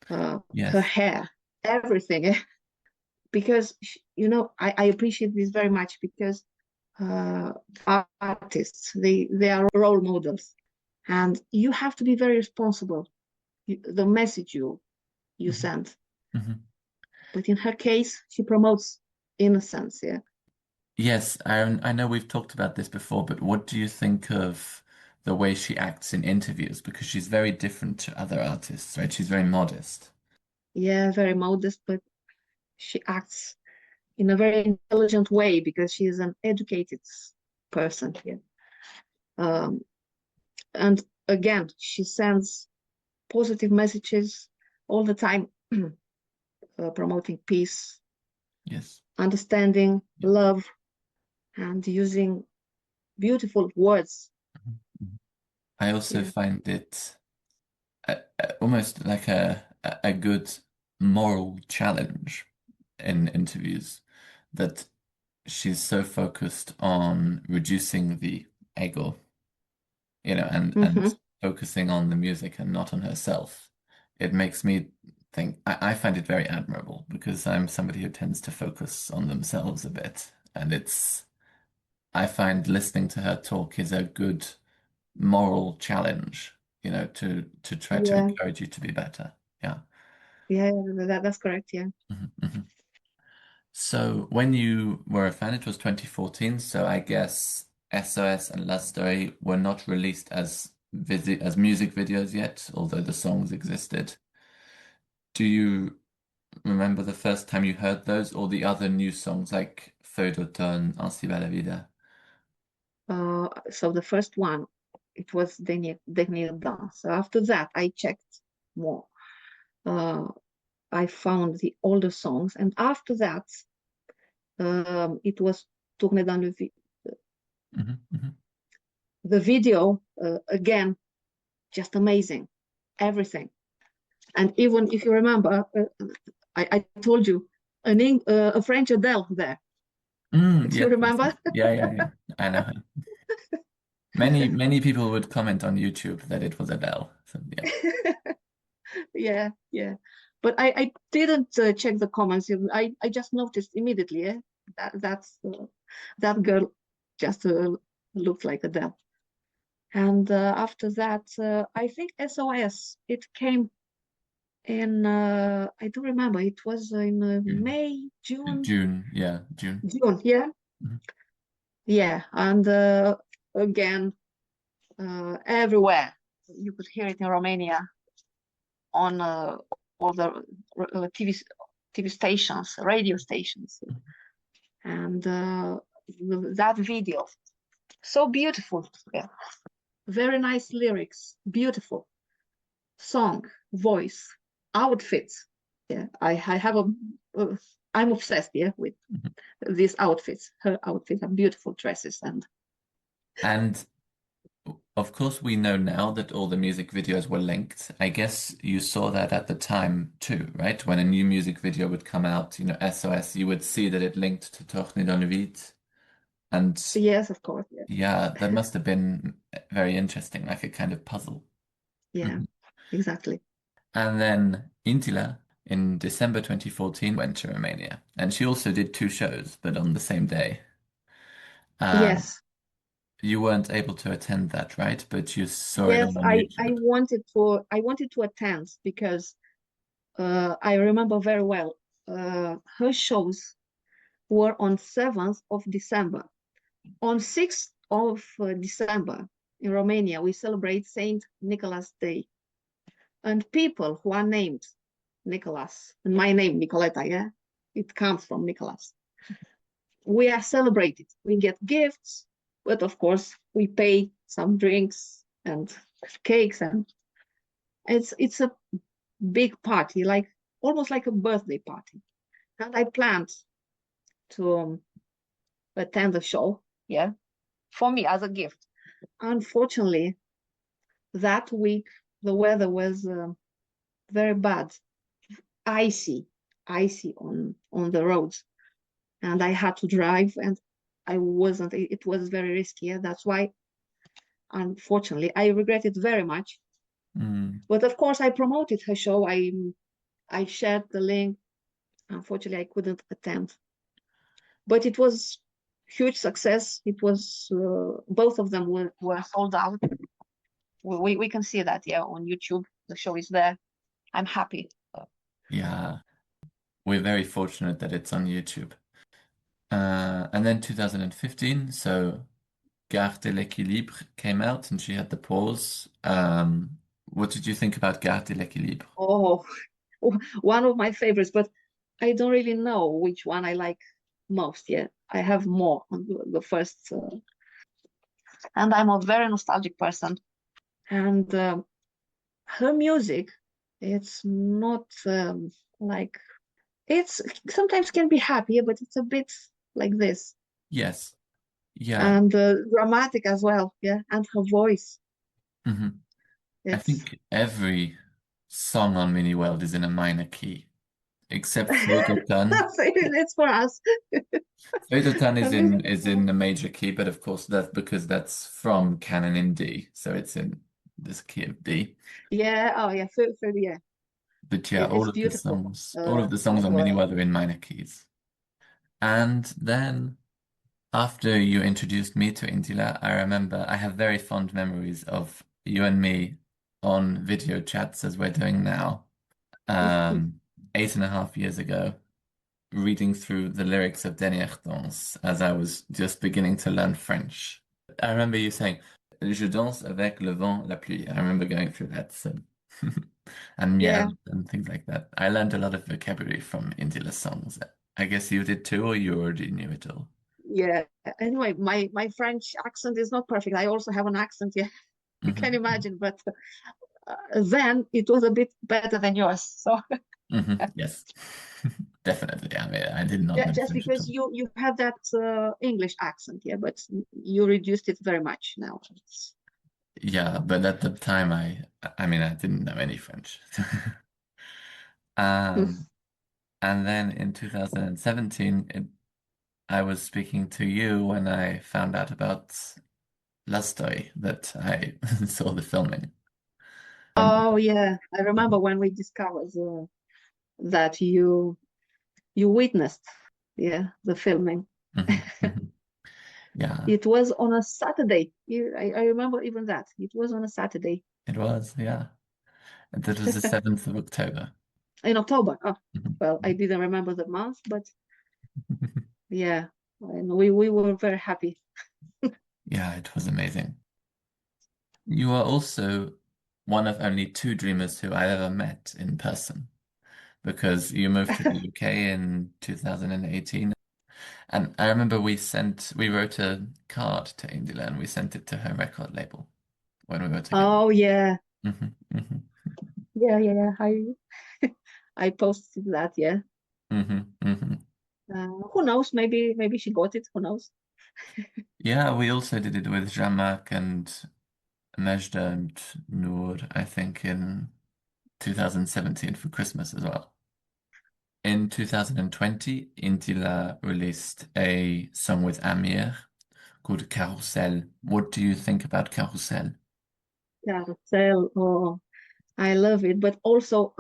her Yes. hair, everything. Yeah? Because I appreciate this very much because uh, artists they are role models, and you have to be very responsible. The message you Hmm. send, Hmm. but in her case, she promotes innocence. Yeah. Yes, I know we've talked about this before, but what do you think of the way she acts in interviews? Because she's very different to other artists, right? She's very modest. Yeah, very modest, but she acts in a very intelligent way because she is an educated person here. Um, and again, she sends positive messages all the time, promoting peace, Yes. understanding, Yeah. love, and using beautiful words. Mhm. I also Yeah. find it almost like a good moral challenge in interviews that she's so focused on reducing the ego, and Hmm. focusing on the music and not on herself. It makes me think I find it very admirable because I'm somebody who tends to focus on themselves a bit. And I find listening to her talk is a good moral challenge, to try to Yeah, encourage you to be better. Yeah. yeah, that's correct. Yeah. Mhm, mhm. So when you were a fan, it was 2014, so I guess SOS and La Story were not released as music videos yet, although the songs existed. Do you remember the first time you heard those or the other new songs like Feu d'automne, Ainsi va la vida? So the first one, it was Dernier Dance. So after that, I checked more. Uh, I found the older songs, and after that, it was Tourner dans le vide. Hmm. Hmm. The video, again, just amazing, everything. And even if you remember, I told you a French Adele there. Do you Yes, yes, remember? yes. Yeah, yeah, yeah. I know her. Many people would comment on YouTube that it was Adele. So yeah. Yeah, yeah. But I didn't check the comments. I just noticed immediately, that girl just looked like Adele. And after that, I think SOS, it came in, I don't remember, it was in June. May, June, June, yeah, June. June, yeah. Mhm. Yeah, and again, everywhere. You could hear it in Romania on all the TV stations, radio stations. And that video, so beautiful. Yeah. Very nice lyrics, beautiful. song, voice, outfits. Yeah, I have uh, I'm obsessed, yeah, with these outfits. Her outfits are beautiful dresses, And of course, we know now that all the music videos were linked. I guess you saw that at the time too, right? When a new music video would come out, SOS, you would see that it linked to Tourne dans le vide. And yes, of course, yeah, yeah, that must have been very interesting, like a kind of puzzle. yeah, Mhm. exactly. And then Intila in December 2014 went to Romania. And she also did two shows, but on the same day. Um, Yes, you weren't able to attend that, right? But you saw it yes, all on I YouTube. wanted to attend because I remember very well. Her shows were on 7th of December. On 6th of December in Romania, we celebrate Saint Nicholas Day. And people who are named Nicholas, and my name, Nicoleta, yeah, it comes from Nicholas. We are celebrated. We get gifts, but of course, we pay some drinks and cakes, and it's a big party, like almost like a birthday party. And I planned to attend the show, yeah, for me as a gift. Unfortunately, that week the weather was very bad, icy, icy on the roads, and I had to drive, and I wasn't. It was very risky. Yeah? That's why, unfortunately, I regret it very much. Mm. But of course, I promoted her show. I shared the link. Unfortunately, I couldn't attend, but it was huge success. It was both of them were sold out. We can see that, yeah, on YouTube. The show is there. I'm happy. Yeah, we're very fortunate that it's on YouTube. And then 2015, so Garde l'Équilibre came out and she had the pause. What did you think about Garde l'Équilibre? Oh, one of my favorites, but I don't really know which one I like most yet. I have more on the first, and I'm a very nostalgic person. And her music, it's not like it's sometimes can be happy, but it's a bit like this, Yes. Yeah. and dramatic as well. Yeah, and her voice, hmm I it's think every song on Mini World is in a minor key, except Feuilleton. it's for us. Feuilleton is And this is in is in a major key, but of course that's because that's from Canon in D, so it's in this key of D. yeah, oh yeah, yeah. But yeah, It's beautiful all of the songs as on Mini well. World are in minor keys. And then after you introduced me to Indila, I remember I have very fond memories of you and me on video chats as we're doing now, um, 8.5 years ago, reading through the lyrics of Dernière Danse as I was just beginning to learn French. I remember you saying, Je danse avec le vent, la pluie. I remember going through that, so and Yeah, miel and things like that. I learned a lot of vocabulary from Indila's songs. I guess you did too, or you already knew it all. yeah. Anyway, my French accent is not perfect. I also have an accent, yeah, you can hmm imagine, but then it was a bit better than yours. So Yes, definitely. I mean, I did not yeah, know just French at because all. you have that English accent, yeah, but you reduced it very much now. Yeah, but at the time, I mean, I didn't know any French. Um, and then in 2017, I was speaking to you when I found out about La Story that I saw the filming. Oh yeah, I remember when we discovered that you witnessed, yeah, the filming. Mhm, mhm. Yeah, It was on a Saturday. I remember even that. It was on a Saturday it was. Yeah, and that was the 7th of October. in October. Oh, Mhm. well, I didn't remember the month, but yeah, and we were very happy. Yeah, it was amazing. You are also one of only two dreamers who I ever met in person because you moved to the UK in 2018. And I remember we wrote a card to Indila and we sent it to her record label when we were together. Oh yeah, hmm hmm Yeah, yeah, yeah. I posted that. Yeah. Hmm. Who knows? Maybe she got it. Who knows? Yeah, we also did it with Jean-Marc and Majda and Noor, I think, in 2017 for Christmas as well. In 2020, Indila released a song with Amir called Carrousel. What do you think about Carrousel? Carrousel. Oh, I love it. But also,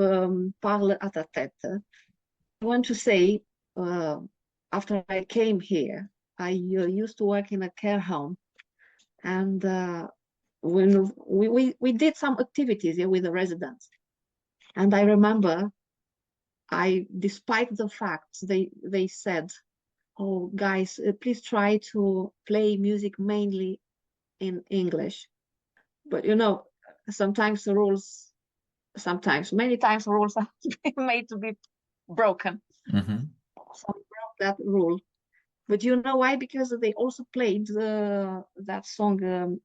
parle à ta tête. I want to say, uh, after I came here, I used to work in a care home, and when we did some activities here with the residents, and I remember despite the fact they said, "Oh, guys, please try to play music mainly in English," but sometimes the rules, sometimes many times the rules are made to be broken. Hmm. So we broke that rule. But you know why? Because they also played that song,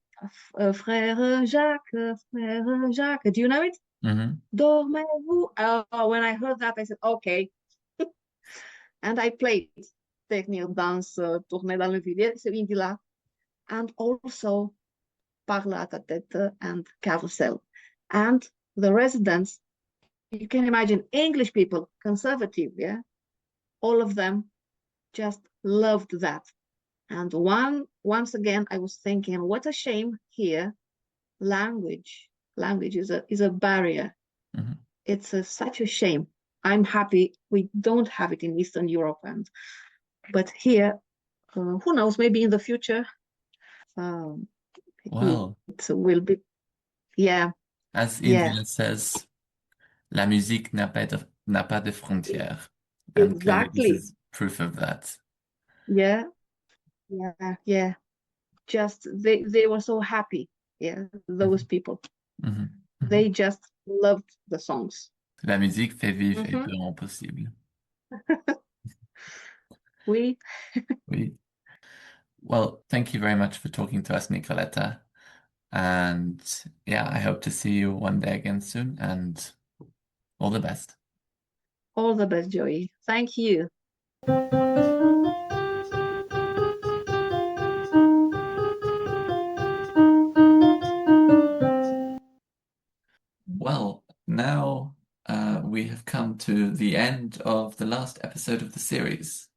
Frère Jacques, Frère Jacques. Do you know it? Hmm. Dormez-vous. When I heard that, I said, okay. And I played Technique Dance, Tourner dans le vide, c'est Indila. And also Parle à ta tête and Carousel. And the residents, you can imagine English people, conservative, yeah? All of them just loved that. And once again, I was thinking, what a shame here. Language is a barrier. Hmm. It's such a shame. I'm happy we don't have it in Eastern Europe, but here, who knows? Maybe in the future, um, it Well, will be. Yeah, as yeah, Indila says, la musique n'a pas de frontières. And clearly this exactly. is proof of that. Yeah, yeah, yeah. Just they were so happy. Yeah, those Mhm, people. mhm, mhm. They just loved the songs. La musique fait vivre et Mhm. le rend possible. We Oui. Well, thank you very much for talking to us, Nicoleta. And yeah, I hope to see you one day again soon and all the best. all the best, Joey. Thank you. Well, now we have come to the end of the last episode of the series.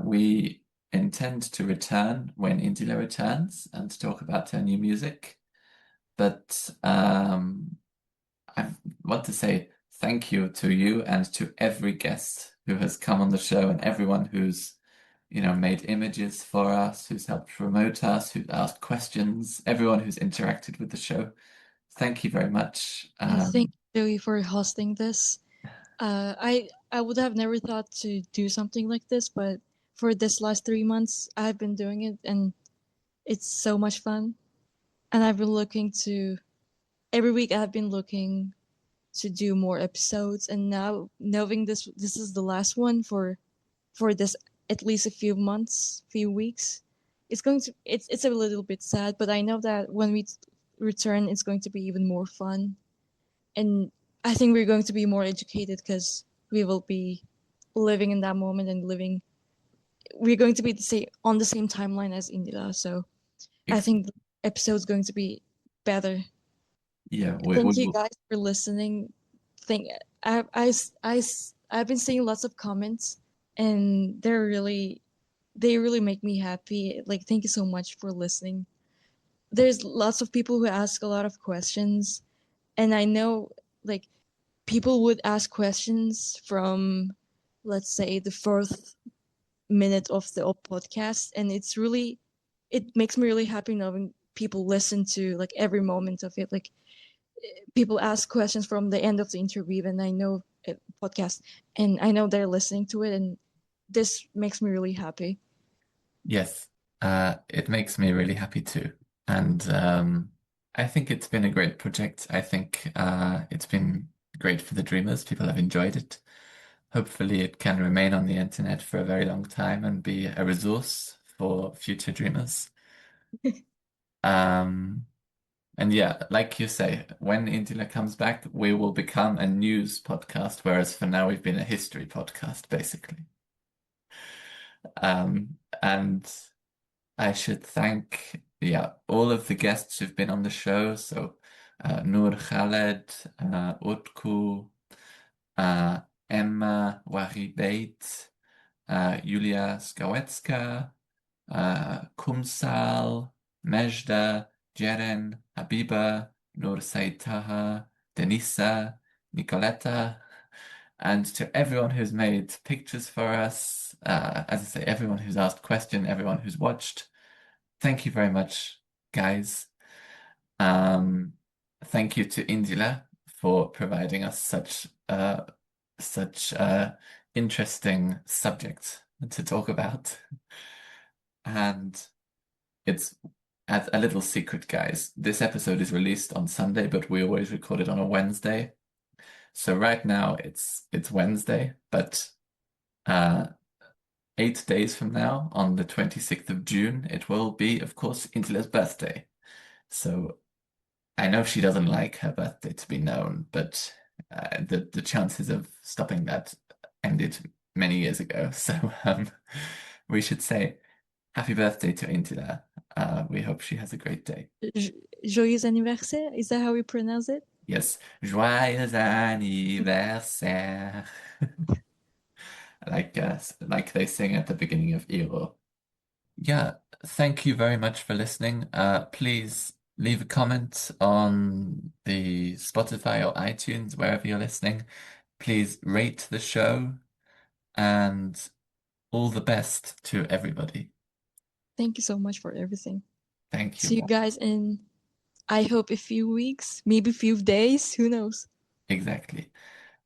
We intend to return when Indila returns and to talk about her new music. But I want to say thank you to you and to every guest who has come on the show and everyone who's, made images for us, who's helped promote us, who's asked questions, everyone who's interacted with the show. Thank you very much. I thank you, Joey, for hosting this. I would have never thought to do something like this, but for this last 3 months, I've been doing it, and it's so much fun. And I've been looking to every week. I've been looking to do more episodes, and now knowing this is the last one for this at least a few months, few weeks. It's a little bit sad, but I know that when we return, it's going to be even more fun, and I think we're going to be more educated because we will be living in that moment and living. We're going to be on the same timeline as Indira, so I Ex- think the episode's going to be better. yeah, Thank you guys for listening. Think I've been seeing lots of comments, and they really make me happy. Like, thank you so much for listening. There's lots of people who ask a lot of questions, and I know, like, people would ask questions from, let's say, the fourth minute of the podcast, and it makes me really happy knowing people listen to like every moment of it. Like, people ask questions from the end of the interview, and I know podcast, and I know they're listening to it, and this makes me really happy. yes, it makes me really happy too. And I think it's been a great project. I think it's been great for the Dreamers. People have enjoyed it. Hopefully, it can remain on the internet for a very long time and be a resource for future Dreamers. Um, And yeah, like you say, when Indila comes back, we will become a news podcast, whereas for now we've been a history podcast, basically. And I should thank, all of the guests who've been on the show. So Noor Khaled, Utku, Emma Wahibeit, Julia Skałecka, Kumsal, Mejda, Jeren, Habiba, Nur Said Taha, Denisa, Nicoleta, and to everyone who's made pictures for us, as I say, everyone who's asked questions, everyone who's watched. Thank you very much, guys. Thank you to Indila for providing us such interesting subject to talk about. And it's as a little secret, guys. This episode is released on Sunday, but we always record it on a Wednesday. So right now it's Wednesday, but 8 days from now, on the 26th of June, it will be, of course, Indila's birthday. So I know she doesn't like her birthday to be known, but the chances of stopping that ended many years ago. So we should say happy birthday to Indila. We hope she has a great day. Joyeux anniversaire, is that how we pronounce it? Yes, joyeux anniversaire. Like they sing at the beginning of Euro. Yeah, thank you very much for listening. Please leave a comment on the Spotify or iTunes, wherever you're listening. Please rate the show, and all the best to everybody. Thank you so much for everything. Thank you. See you guys in, I hope, a few weeks, maybe a few days, who knows? Exactly.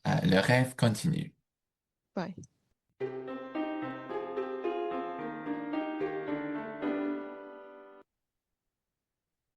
Le rêve continue. Bye.